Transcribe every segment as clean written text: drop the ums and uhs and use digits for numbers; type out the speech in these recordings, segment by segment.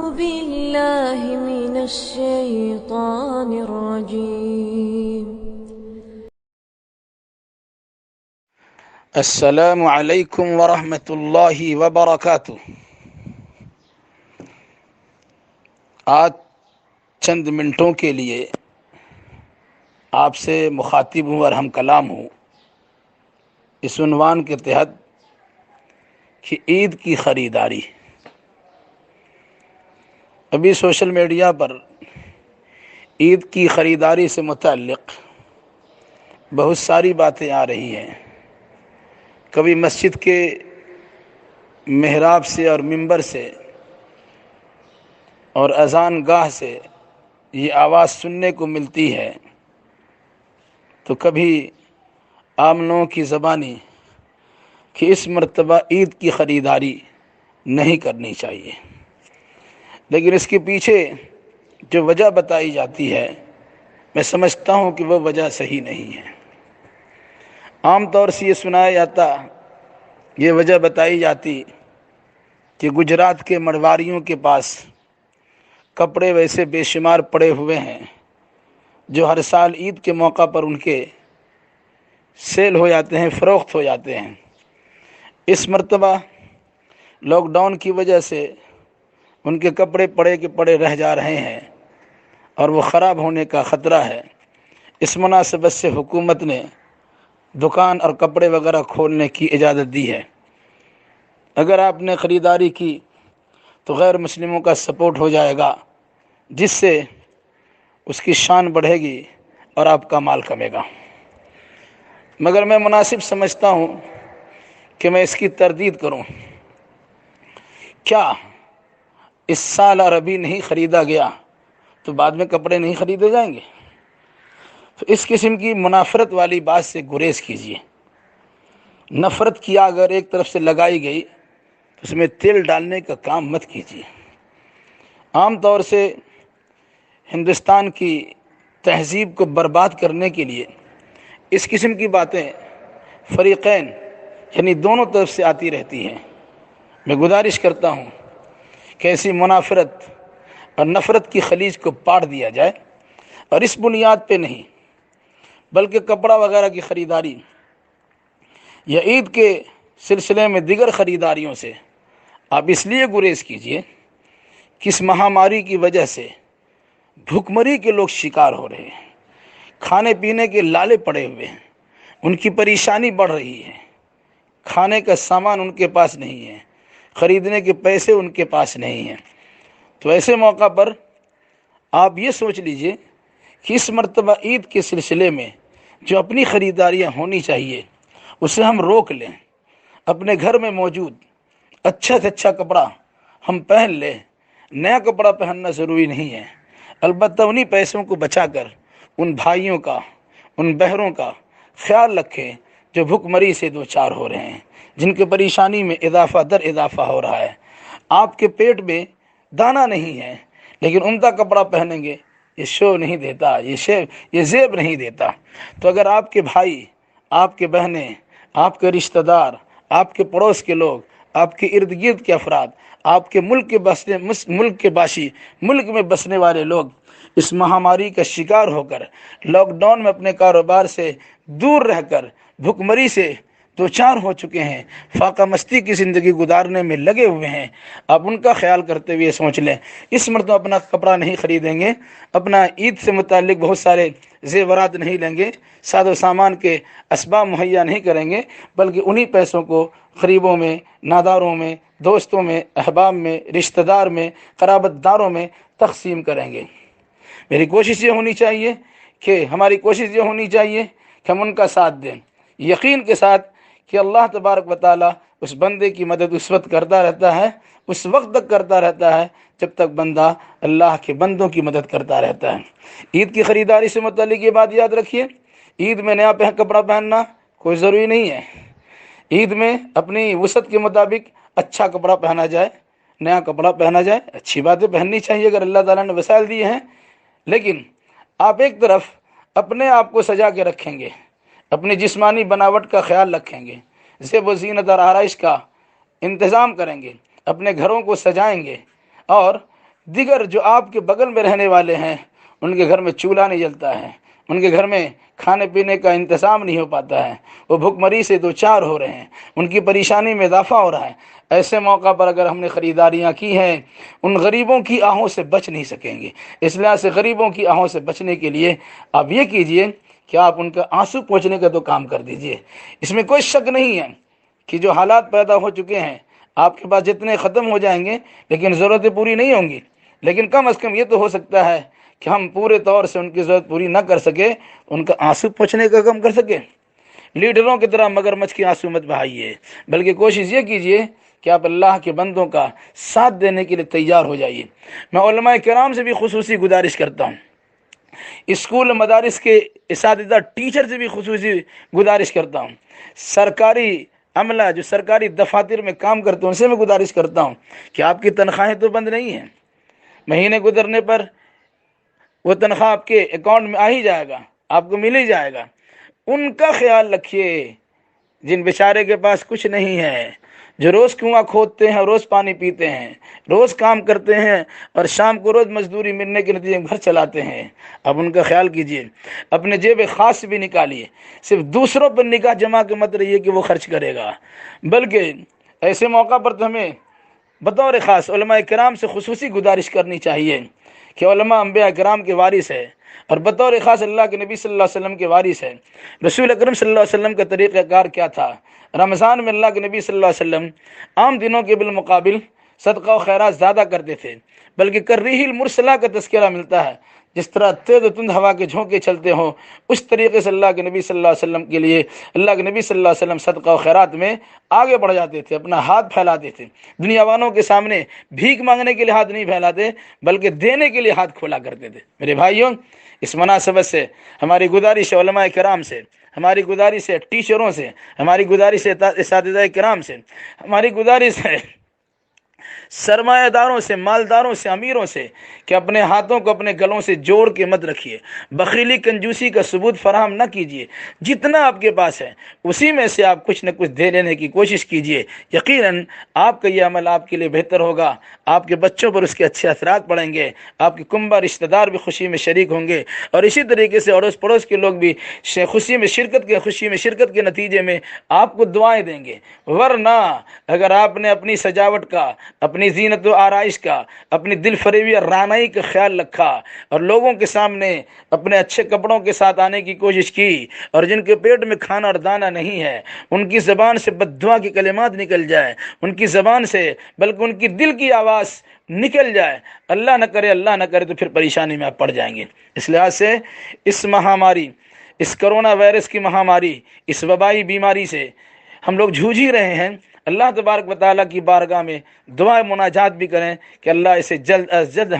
بالله من الشيطان الرجيم. السلام علیکم ورحمۃ اللہ وبرکاتہ۔ آج چند منٹوں کے لیے آپ سے مخاطب ہوں اور ہم کلام ہوں اس عنوان کے تحت کہ عید کی خریداری۔ ابھی سوشل میڈیا پر عید کی خریداری سے متعلق بہت ساری باتیں آ رہی ہیں۔ کبھی مسجد کے محراب سے اور منبر سے اور اذان گاہ سے یہ آواز سننے کو ملتی ہے، تو کبھی عام لوگوں کی زبانی کہ اس مرتبہ عید کی خریداری نہیں کرنی چاہیے، لیکن اس کے پیچھے جو وجہ بتائی جاتی ہے میں سمجھتا ہوں کہ وہ وجہ صحیح نہیں ہے۔ عام طور سے یہ سنایا جاتا، یہ وجہ بتائی جاتی کہ گجرات کے مرواڑیوں کے پاس کپڑے ویسے بے شمار پڑے ہوئے ہیں جو ہر سال عید کے موقع پر ان کے سیل ہو جاتے ہیں، فروخت ہو جاتے ہیں۔ اس مرتبہ لاک ڈاؤن کی وجہ سے ان کے کپڑے پڑے کے پڑے رہ جا رہے ہیں اور وہ خراب ہونے کا خطرہ ہے۔ اس مناسبت سے حکومت نے دکان اور کپڑے وغیرہ کھولنے کی اجازت دی ہے۔ اگر آپ نے خریداری کی تو غیر مسلموں کا سپورٹ ہو جائے گا، جس سے اس کی شان بڑھے گی اور آپ کا مال کمے گا۔ مگر میں مناسب سمجھتا ہوں کہ میں اس کی تردید کروں۔ کیا اس سال اور ابھی نہیں خریدا گیا تو بعد میں کپڑے نہیں خریدے جائیں گے؟ تو اس قسم کی منافرت والی بات سے گریز کیجیے۔ نفرت کی آگ اگر ایک طرف سے لگائی گئی تو اس میں تیل ڈالنے کا کام مت کیجیے۔ عام طور سے ہندوستان کی تہذیب کو برباد کرنے کے لیے اس قسم کی باتیں فریقین یعنی دونوں طرف سے آتی رہتی ہیں۔ میں گزارش کرتا ہوں کہ ایسی منافرت اور نفرت کی خلیج کو پاٹ دیا جائے، اور اس بنیاد پہ نہیں بلکہ کپڑا وغیرہ کی خریداری یا عید کے سلسلے میں دیگر خریداریوں سے آپ اس لیے گریز کیجیے کہ اس مہاماری کی وجہ سے بھوک مری کے لوگ شکار ہو رہے ہیں، کھانے پینے کے لالے پڑے ہوئے ہیں، ان کی پریشانی بڑھ رہی ہے، کھانے کا سامان ان کے پاس نہیں ہے، خریدنے کے پیسے ان کے پاس نہیں ہیں۔ تو ایسے موقع پر آپ یہ سوچ لیجئے کہ اس مرتبہ عید کے سلسلے میں جو اپنی خریداریاں ہونی چاہیے اسے ہم روک لیں۔ اپنے گھر میں موجود اچھا سے اچھا کپڑا ہم پہن لیں۔ نیا کپڑا پہننا ضروری نہیں ہے، البتہ انہی پیسوں کو بچا کر ان بھائیوں کا، ان بہروں کا خیال رکھیں جو بھوک مری سے دوچار ہو رہے ہیں، جن کی پریشانی میں اضافہ در اضافہ ہو رہا ہے۔ آپ کے پیٹ میں دانہ نہیں ہے لیکن عمدہ کپڑا پہنیں گے، یہ شو نہیں دیتا، یہ زیب نہیں دیتا۔ تو اگر آپ کے بھائی، آپ کے بہنیں، آپ کے رشتہ دار، آپ کے پڑوس کے لوگ، آپ کے ارد گرد کے افراد، آپ کے ملک کے باشی، ملک میں بسنے والے لوگ اس مہاماری کا شکار ہو کر لاک ڈاؤن میں اپنے کاروبار سے دور رہ کر بھوک مری سے دوچار ہو چکے ہیں، فاقہ مستی کی زندگی گزارنے میں لگے ہوئے ہیں، آپ ان کا خیال کرتے ہوئے سوچ لیں۔ اس مرتبہ اپنا کپڑا نہیں خریدیں گے، اپنا عید سے متعلق بہت سارے زیورات نہیں لیں گے، ساز و سامان کے اسباب مہیا نہیں کریں گے، بلکہ انہی پیسوں کو غریبوں میں، ناداروں میں، دوستوں میں، احباب میں، رشتہ دار میں، قرابت داروں میں تقسیم کریں گے۔ میری کوشش یہ ہونی چاہیے کہ ہماری کوشش یہ ہونی چاہیے کہ ہم ان کا ساتھ دیں، یقین کے ساتھ کہ اللہ تبارک و تعالیٰ اس بندے کی مدد اس وقت کرتا رہتا ہے، اس وقت تک کرتا رہتا ہے جب تک بندہ اللہ کے بندوں کی مدد کرتا رہتا ہے۔ عید کی خریداری سے متعلق یہ بات یاد رکھیے، عید میں نیا کپڑا پہننا کوئی ضروری نہیں ہے۔ عید میں اپنی وسعت کے مطابق اچھا کپڑا پہنا جائے، نیا کپڑا پہنا جائے، اچھی باتیں پہننی چاہیے اگر اللہ تعالیٰ نے وسائل دیے ہیں، لیکن آپ ایک طرف اپنے آپ کو سجا کے رکھیں گے، اپنی جسمانی بناوٹ کا خیال رکھیں گے، زیب و زینت اور آرائش کا انتظام کریں گے، اپنے گھروں کو سجائیں گے اور دیگر جو آپ کے بغل میں رہنے والے ہیں ان کے گھر میں چولہا نہیں جلتا ہے، ان کے گھر میں کھانے پینے کا انتظام نہیں ہو پاتا ہے، وہ بھوک مری سے دو چار ہو رہے ہیں، ان کی پریشانی میں اضافہ ہو رہا ہے۔ ایسے موقع پر اگر ہم نے خریداریاں کی ہیں، ان غریبوں کی آہوں سے بچ نہیں سکیں گے۔ اس لحاظ سے غریبوں کی آہوں سے بچنے کے لیے آپ یہ کیجئے کہ آپ ان کا آنسو پوچھنے کا تو کام کر دیجئے۔ اس میں کوئی شک نہیں ہے کہ جو حالات پیدا ہو چکے ہیں، آپ کے پاس جتنے ختم ہو جائیں گے لیکن ضرورتیں پوری نہیں ہوں گی، لیکن کم از کم یہ تو ہو سکتا ہے کہ ہم پورے طور سے ان کی ضرورت پوری نہ کر سکے، ان کا آنسو پوچھنے کا کم کر سکے۔ لیڈروں کی طرح مگرمچھ کی آنسو مت بہائیے، بلکہ کوشش یہ کیجئے کہ آپ اللہ کے بندوں کا ساتھ دینے کے لیے تیار ہو جائیے۔ میں علماء کرام سے بھی خصوصی گزارش کرتا ہوں، اسکول مدارس کے اساتذہ ٹیچر سے بھی خصوصی گزارش کرتا ہوں، سرکاری عملہ جو سرکاری دفاتر میں کام کرتے ہیں ان سے میں گزارش کرتا ہوں کہ آپ کی تنخواہیں تو بند نہیں ہیں، مہینے گزرنے پر وہ تنخواہ آپ کے اکاؤنٹ میں آ ہی جائے گا، آپ کو مل ہی جائے گا۔ ان کا خیال رکھیے جن بیچارے کے پاس کچھ نہیں ہے، جو روز کنواں کھودتے ہیں، روز پانی پیتے ہیں، روز کام کرتے ہیں اور شام کو روز مزدوری ملنے کے نتیجے میں گھر چلاتے ہیں۔ اب ان کا خیال کیجئے، اپنے جیب خاص بھی نکالیے، صرف دوسروں پر نگاہ جما کے مت رہیے کہ وہ خرچ کرے گا، بلکہ ایسے موقع پر تو ہمیں بطور خاص علماء کرام سے خصوصی گزارش کرنی چاہیے کہ علماء انبیاء کرام کے وارث ہے، اور بطور خاص اللہ کے نبی صلی اللہ علیہ وسلم کے وارث ہے۔ رسول اکرم صلی اللہ علیہ وسلم کا طریقہ کار کیا تھا؟ رمضان میں اللہ کے نبی صلی اللہ علیہ وسلم عام دنوں کے بالمقابل صدقہ و خیرات زیادہ کرتے تھے، بلکہ کالریح المرسلہ کا تذکرہ ملتا ہے، جس طرح تیز و تند ہوا کے جھونکے چلتے ہوں اس طریقے سے اللہ کے نبی صلی اللہ علیہ وسلم کے لیے اللہ کے نبی صلی اللہ علیہ وسلم صدقہ و خیرات میں آگے بڑھ جاتے تھے، اپنا ہاتھ پھیلاتے تھے۔ دنیا والوں کے سامنے بھیک مانگنے کے لیے ہاتھ نہیں پھیلاتے بلکہ دینے کے لیے ہاتھ کھولا کرتے تھے۔ میرے بھائیوں، اس مناسبت سے ہماری گزارش ہے علماء کرام سے، ہماری گزارش ہے ٹیچروں سے، ہماری گزارش ہے اساتذہ کرام سے، ہماری گزارش ہے سرمایہ داروں سے، مالداروں سے، امیروں سے کہ اپنے ہاتھوں کو اپنے گلوں سے جوڑ کے مت رکھیے، بخیلی کنجوسی کا ثبوت فراہم نہ کیجیے، جتنا آپ کے پاس ہے اسی میں سے آپ کچھ نہ کچھ دے لینے کی کوشش کیجیے۔ یقیناً آپ کا یہ عمل آپ کے لیے بہتر ہوگا، آپ کے بچوں پر اس کے اچھے اثرات پڑیں گے، آپ کے کنبہ رشتہ دار بھی خوشی میں شریک ہوں گے، اور اسی طریقے سے اڑوس پڑوس کے لوگ بھی خوشی میں شرکت کے نتیجے میں آپ کو دعائیں دیں گے۔ ورنہ اگر آپ نے اپنی سجاوٹ کا، اپنی زینت و آرائش کا، اپنی دل فریبی اور رعنائی کا خیال رکھا اور لوگوں کے سامنے اپنے اچھے کپڑوں کے ساتھ آنے کی کوشش کی، اور جن کے پیٹ میں کھانا اور دانہ نہیں ہے ان کی زبان سے بد دعا کی کلمات نکل جائے، ان کی زبان سے بلکہ ان کی دل کی آواز نکل جائے، اللہ نہ کرے تو پھر پریشانی میں آپ پڑ جائیں گے۔ اس لحاظ سے اس مہاماری، اس کرونا وائرس کی مہاماری، اس وبائی بیماری سے ہم لوگ جھوجھ ہی رہے ہیں۔ اللہ تبارک و تعالیٰ کی بارگاہ میں دعا مناجات بھی کریں کہ اللہ اسے جلد از جلد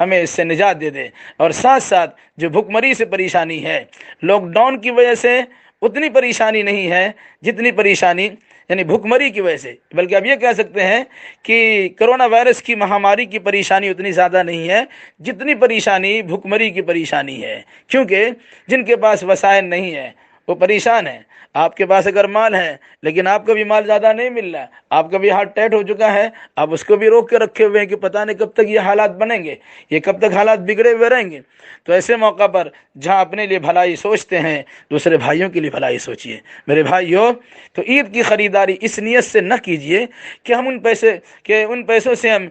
ہمیں اس سے نجات دے دے، اور ساتھ ساتھ جو بھوک مری سے پریشانی ہے، لاک ڈاؤن کی وجہ سے اتنی پریشانی نہیں ہے جتنی پریشانی یعنی بھوک مری کی وجہ سے، بلکہ اب یہ کہہ سکتے ہیں کہ کرونا وائرس کی مہاماری کی پریشانی اتنی زیادہ نہیں ہے جتنی پریشانی بھوک مری کی پریشانی ہے، کیونکہ جن کے پاس وسائل نہیں ہے وہ پریشان ہیں۔ آپ کے پاس اگر مال ہے لیکن آپ کا بھی مال زیادہ نہیں مل رہا، آپ کا بھی ہاتھ ٹائٹ ہو چکا ہے، آپ اس کو بھی روک کے رکھے ہوئے ہیں کہ پتہ نہیں کب تک یہ حالات بنیں گے، یہ کب تک حالات بگڑے ہوئے رہیں گے۔ تو ایسے موقع پر جہاں اپنے لیے بھلائی سوچتے ہیں دوسرے بھائیوں کے لیے بھلائی سوچیے۔ میرے بھائیوں، تو عید کی خریداری اس نیت سے نہ کیجیے کہ ان پیسوں سے ہم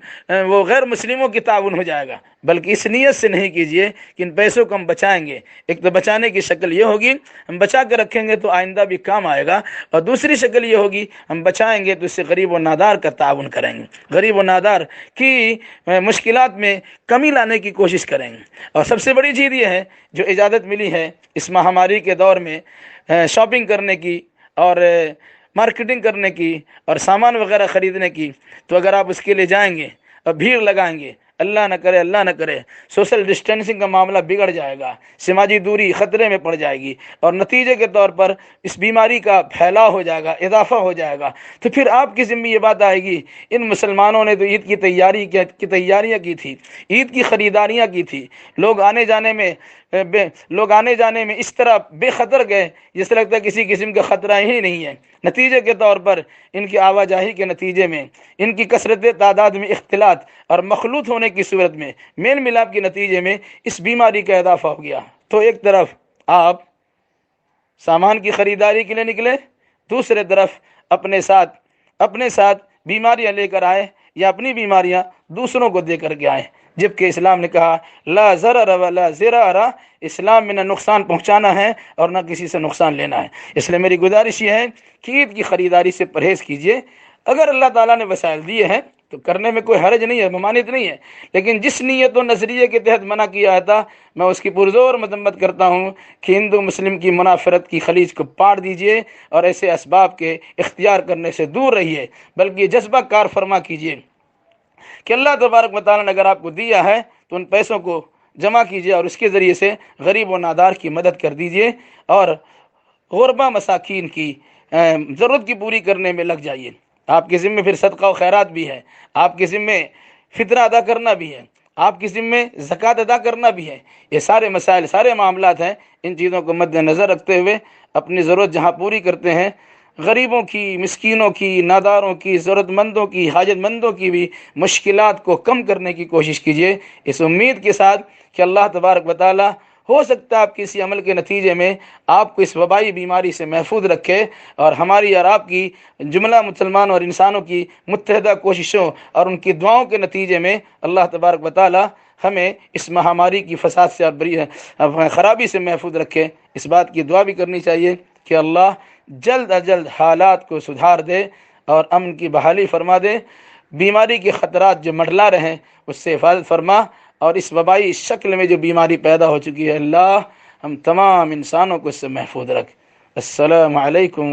وہ غیر مسلموں کی تعاون ہو جائے گا، بلکہ اس نیت سے نہیں کیجیے کہ ان پیسوں کو ہم بچائیں گے۔ ایک تو بچانے کی شکل یہ ہوگی ہم بچا کے رکھیں گے تو آئندہ بھی کام آئے گا، اور دوسری شکل یہ ہوگی ہم بچائیں گے تو اس سے غریب و نادار کا تعاون کریں گے، غریب و نادار کی مشکلات میں کمی لانے کی کوشش کریں گے۔ اور سب سے بڑی چیز یہ ہے جو اجازت ملی ہے اس مہاماری کے دور میں شاپنگ کرنے کی اور مارکیٹنگ کرنے کی اور سامان وغیرہ خریدنے کی، تو اگر آپ اس کے لیے جائیں گے اور بھیڑ لگائیں گے، اللہ نہ کرے سوشل ڈسٹینسنگ کا معاملہ بگڑ جائے گا، سماجی دوری خطرے میں پڑ جائے گی، اور نتیجے کے طور پر اس بیماری کا پھیلاؤ ہو جائے گا، اضافہ ہو جائے گا، تو پھر آپ کی ذمہ یہ بات آئے گی ان مسلمانوں نے تو عید کی تیاریاں کی تھی، عید کی خریداریاں کی تھی، لوگ آنے جانے میں اس طرح بے خطر گئے جس لگتا ہے کسی قسم کا خطرہ ہی نہیں ہے۔ نتیجے کے طور پر ان کی آواجاہی کے نتیجے میں، ان کی کثرت تعداد میں اختلاط اور مخلوط ہونے کی صورت میں میل ملاپ کے نتیجے میں اس بیماری کا اضافہ ہو گیا۔ تو ایک طرف آپ سامان کی خریداری کے لیے نکلے، دوسرے طرف اپنے ساتھ بیماریاں لے کر آئے یا اپنی بیماریاں دوسروں کو دے کر کے آئے، جبکہ اسلام نے کہا لا ضرر ولا ضرار، اسلام میں نہ نقصان پہنچانا ہے اور نہ کسی سے نقصان لینا ہے۔ اس لیے میری گزارش یہ ہے کہ عید کی خریداری سے پرہیز کیجیے۔ اگر اللہ تعالیٰ نے وسائل دیے ہیں تو کرنے میں کوئی حرج نہیں ہے، ممانعت نہیں ہے، لیکن جس نیت و نظریے کے تحت منع کیا تھا میں اس کی پرزور مذمت کرتا ہوں کہ ہندو مسلم کی منافرت کی خلیج کو پاڑ دیجئے اور ایسے اسباب کے اختیار کرنے سے دور رہیے، بلکہ یہ جذبہ کار فرما کیجیے کہ اللہ تبارک و تعالیٰ نے اگر آپ کو دیا ہے تو ان پیسوں کو جمع کیجیے اور اس کے ذریعے سے غریب و نادار کی مدد کر دیجیے اور غربا مساکین کی ضرورت کی پوری کرنے میں لگ جائیے۔ آپ کے ذمے پھر صدقہ و خیرات بھی ہے، آپ کے ذمے فطرہ ادا کرنا بھی ہے، آپ کے ذمے زکوٰۃ ادا کرنا بھی ہے۔ یہ سارے مسائل، سارے معاملات ہیں، ان چیزوں کو مد نظر رکھتے ہوئے اپنی ضرورت جہاں پوری کرتے ہیں، غریبوں کی، مسکینوں کی، ناداروں کی، ضرورت مندوں کی، حاجت مندوں کی بھی مشکلات کو کم کرنے کی کوشش کیجیے، اس امید کے ساتھ کہ اللہ تبارک و تعالی ہو سکتا ہے آپ کے اسی عمل کے نتیجے میں آپ کو اس وبائی بیماری سے محفوظ رکھے اور ہماری اور آپ کی جملہ مسلمانوں اور انسانوں کی متحدہ کوششوں اور ان کی دعاؤں کے نتیجے میں اللہ تبارک و تعالی ہمیں اس مہاماری کی فساد سے اور خرابی سے محفوظ رکھے۔ اس بات کی دعا بھی کرنی چاہیے کہ اللہ جلد از جلد حالات کو سدھار دے اور امن کی بحالی فرما دے، بیماری کے خطرات جو منڈلا رہے ہیں اس سے حفاظت فرما، اور اس وبائی شکل میں جو بیماری پیدا ہو چکی ہے اللہ ہم تمام انسانوں کو اس سے محفوظ رکھ۔ السلام علیکم۔